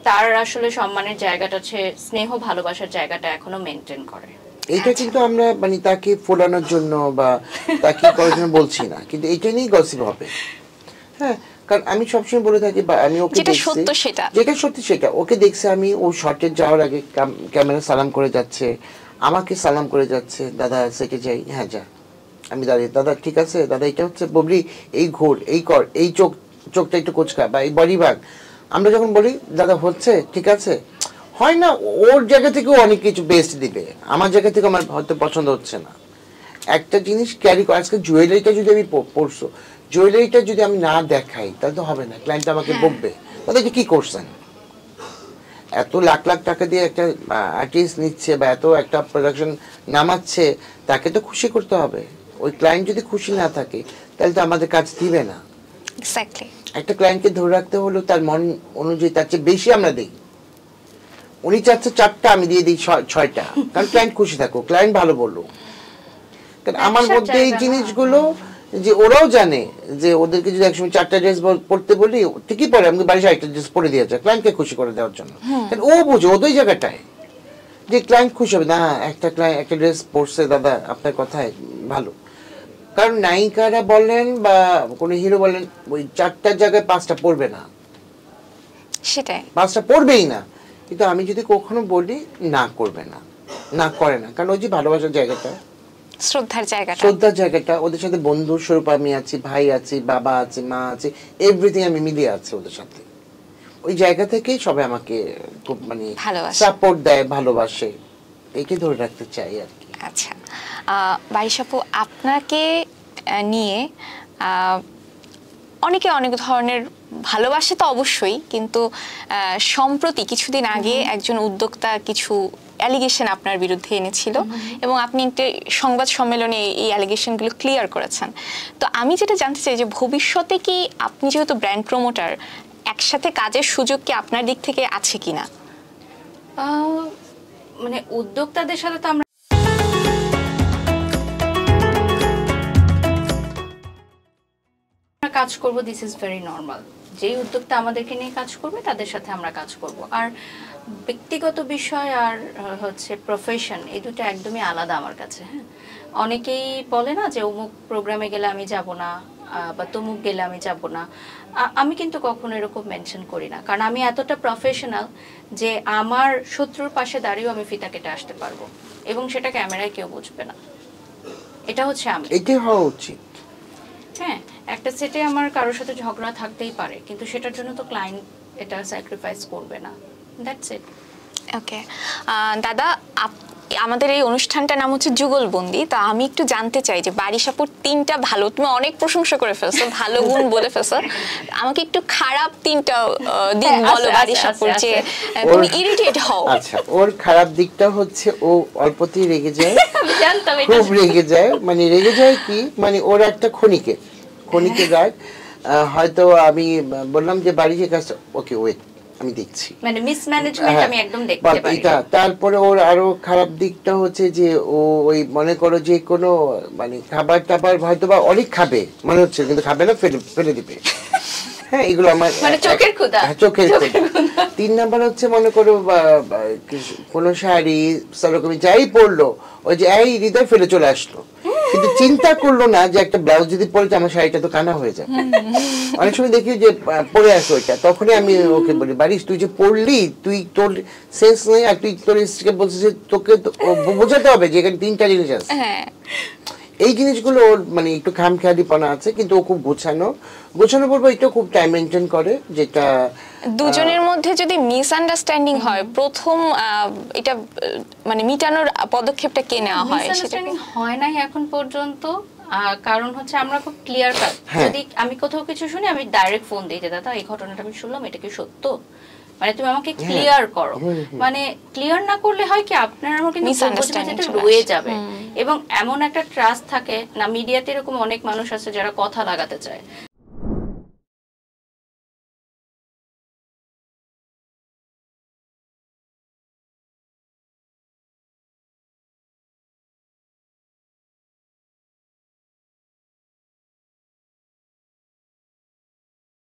তার আসলে সম্মানের জায়গাটা হচ্ছে স্নেহ ভালোবাসার জায়গাটা এখনো মেনটেন করে। এটা কিন্তু আমরা মানে তাকে ফোলানোর জন্য বা তাকে করার জন্য বলছি না, কিন্তু এটা নিয়েই গসিপ হবে। হ্যাঁ, কারণ আমি সবসময় বলে থাকি বা আমি ওকে যেটা সত্য সেটা, যেটা সত্যি সেটা। ওকে দেখছি আমি, ও শর্টে যাওয়ার আগে ক্যামেরা সালাম করে যাচ্ছে, আমাকে সালাম করে যাচ্ছে, দাদা সেটে যাই, হ্যাঁ যা। আমি দাঁড়িয়ে, দাদা ঠিক আছে, দাদা এটা হচ্ছে ববলি, এই ঘোর, এই কর, এই চোখটা একটু কোচকা বা এই বডি ভাগ। আমরা যখন বলি দাদা হচ্ছে ঠিক আছে, হয় না, ওর জায়গা থেকেও অনেক কিছু বেস্ট দিবে, আমার জায়গা থেকে আমার হয়তো পছন্দ হচ্ছে না। একটা জিনিস ক্যারি করে, আজকে জুয়েলারিটা যদি আমি পরছো, জুয়েলারিটা যদি আমি না দেখাই তাহলে তো হবে না, ক্লায়েন্ট আমাকে বকবে, দাদা এটা কি করছেন। এত লাখ লাখ টাকা দিয়ে একটা আর্টিস্ট নিচ্ছে বা এত একটা প্রোডাকশন নামাচ্ছে, তাকে তো খুশি করতে হবে। ওই ক্লায়েন্ট যদি খুশি না থাকে তাহলে তো আমাদের কাজ দিবে না। এক্স্যাক্টলি। একটা ক্লায়েন্টকে ধরে রাখতে হলেও তার মন অনুযায়ী তার চেয়ে বেশি আমরা দিই। উনি চাচ্ছে 4টা, আমি দিয়ে দিই 6টা, কারণ ক্লায়েন্ট খুশি থাকুক, ক্লায়েন্ট ভালো বললো। কারণ আমার মধ্যে এই জিনিসগুলো, যে ওরাও জানে যে ওদেরকে যদি একসময় 4টা ড্রেস পরতে বলি ঠিকই পরে, আমি বাড়ি 6টা ড্রেস পরে দিয়েছে ক্লায়েন্টকে খুশি করে দেওয়ার জন্য। কারণ ও বুঝে ওদের জায়গাটায় যে ক্লায়েন্ট খুশি হবে, না একটা ক্লায়েন্ট একটা ড্রেস পরছে দাদা আপনার কথায় ভালো। কারণ নায়িকারা বলেন বা কোনো হিরো বলেন, ওই 4টার জায়গায় 5টা পরবে না, সেটাই 5টা পরবেই না। কিন্তু আমি যদি কখনো বলি না করবে না, না করে না, কারণ ওই যে ভালোবাসার জায়গাটা, শ্রদ্ধার জায়গাটা, ওদের সাথে বন্ধুর স্বরূপ আমি আছি, ভাই আছি, বাবা আছে, মা আছে, এভরিথিং আমি মিলিয়ে আছি ওদের সাথে। ওই জায়গা থেকেই সবাই আমাকে খুব মানে সাপোর্ট দেয়, ভালোবাসে, এইটা ধরে রাখতে চাই আর কি। আচ্ছা, বারিশ আপু, আপনাকে নিয়ে অনেকে অনেক ধরনের ভালোবাসে তো অবশ্যই, কিন্তু সম্প্রতি কিছুদিন আগে একজন উদ্যোক্তা কিছু অ্যালিগেশন আপনার বিরুদ্ধে এনেছিল এবং আপনি একটা সংবাদ সম্মেলনে এই অ্যালিগেশনগুলো ক্লিয়ার করেছেন। তো আমি যেটা জানতে চাই যে ভবিষ্যতে কি আপনি যেহেতু ব্র্যান্ড প্রমোটার, একসাথে কাজের সুযোগ কি আপনার দিক থেকে আছে কিনা? মানে উদ্যোক্তাদের সাথে তো আমরা কাজ করব, দিস ইজ ভেরি নর্মাল। যেই উদ্যোক্তা আমাদেরকে নিয়ে কাজ করবে তাদের সাথে আমরা কাজ করব। আর ব্যক্তিগত বিষয় আর হচ্ছে প্রফেশন, এই দুটো একদমই আলাদা আমার কাছে। হ্যাঁ, অনেকেই বলে না যে অমুক প্রোগ্রামে গেলে আমি যাব না বা তমুক গেলে আমি যাব না। আমি কিন্তু কখনো এরকম মেনশন করি না, কারণ আমি এতটা প্রফেশনাল যে আমার শত্রুর পাশে দাঁড়িয়েও আমি ফিতা কেটে আসতে পারবো এবং সেটা ক্যামেরায় কেউ বুঝবে না। এটা হচ্ছে আমি, এটাই হওয়া উচিত। হ্যাঁ, একটা সেটে আমার কারোর সাথে ঝগড়া থাকতেই পারে, কিন্তু সেটার জন্য তো ক্লায়েন্ট এটা স্যাক্রিফাইস করবে না। That's it. ওকে দাদা, আমাদের এই অনুষ্ঠানটার নাম হচ্ছে যুগলবন্দি। তো আমি একটু জানতে চাই যে বারিশ আপুর 3টা ভালো, তুমি অনেক প্রশংসা করে ফেলছো, ভালো গুণ বলে ফেলছো, আমাকে একটু খারাপ 3টা দিক বলো বারিশ আপুর, যে তুমি ইরিটেট হও। আচ্ছা, ওর খারাপ দিকটা হচ্ছে ও অল্পতেই রেগে যায়, জানতাম খুব রেগে যায়। মানে রেগে যায় কি, মানে ওর একটা ক্ষণিকে রাগ। হয়তো আমি বললাম যে বাড়ির কাজটা, ওকে ওয়েট আমি দেখছি, মানে মিসম্যানেজমেন্ট আমি একদম দেখতে পাই। তারপরে ওর আরো খারাপ দিকটা হচ্ছে যে ও ওই মনে করো যে কোনো মানে খাবার টাবার হয়তো বা অনেক খাবে মনে হচ্ছে, কিন্তু খাবে না, ফেলে দিবে। হ্যাঁ, এগুলো আমার মানে চোখের ক্ষুধা। 3 নাম্বার হচ্ছে মনে করো কোনো শাড়ি সেরকমই যাই পরলো, ওই যে এই হৃদয় ফেলে চলে আসলো, কিন্তু চিন্তা করলো না যে একটা ব্লাউজ যদি পরে আমার শাড়িটা তো কানা হয়ে যাবে। অনেক সময় দেখি যে পরে আসো ওইটা, তখনই আমি ওকে বলি বারিশ তুই যে পড়লি, তুই তোর সেন্স নেই, আর তুই তোর স্ত্রীকে বলছিস যে তোকে বোঝাতে হবে যে এখানে 3টা জিনিস আছে। এই জিনিসগুলো ওর মানে একটু খামখেয়ালিপনা আছে, কিন্তু ও খুব গোছানো বলবো, এটা খুব টাইম মেনটেন করে। যেটা দুজনের মধ্যে যদি মিসআন্ডারস্ট্যান্ডিং হয়, প্রথম এটা মানে মিটানোর পদক্ষেপটা কে নেওয়া হয়? মিসআন্ডারস্ট্যান্ডিং হয় নাই এখন পর্যন্ত, কারণ হচ্ছে আমরা খুব ক্লিয়ার কাট। যদি আমি কোথাও কিছু শুনি আমি ডাইরেক্ট ফোন দিই যে দাদা এই ঘটনাটা আমি শুনলাম, এটা কি সত্য, মানে তুমি আমাকে ক্লিয়ার করো। মানে ক্লিয়ার না করলে হয় কি, আপনার আমার কিন্তু মিসআন্ডারস্ট্যান্ডিং রয়ে যাবে এবং এমন একটা ট্রাস্ট থাকে না। মিডিয়াতে এরকম অনেক মানুষ আছে যারা কথা লাগাতে চায়,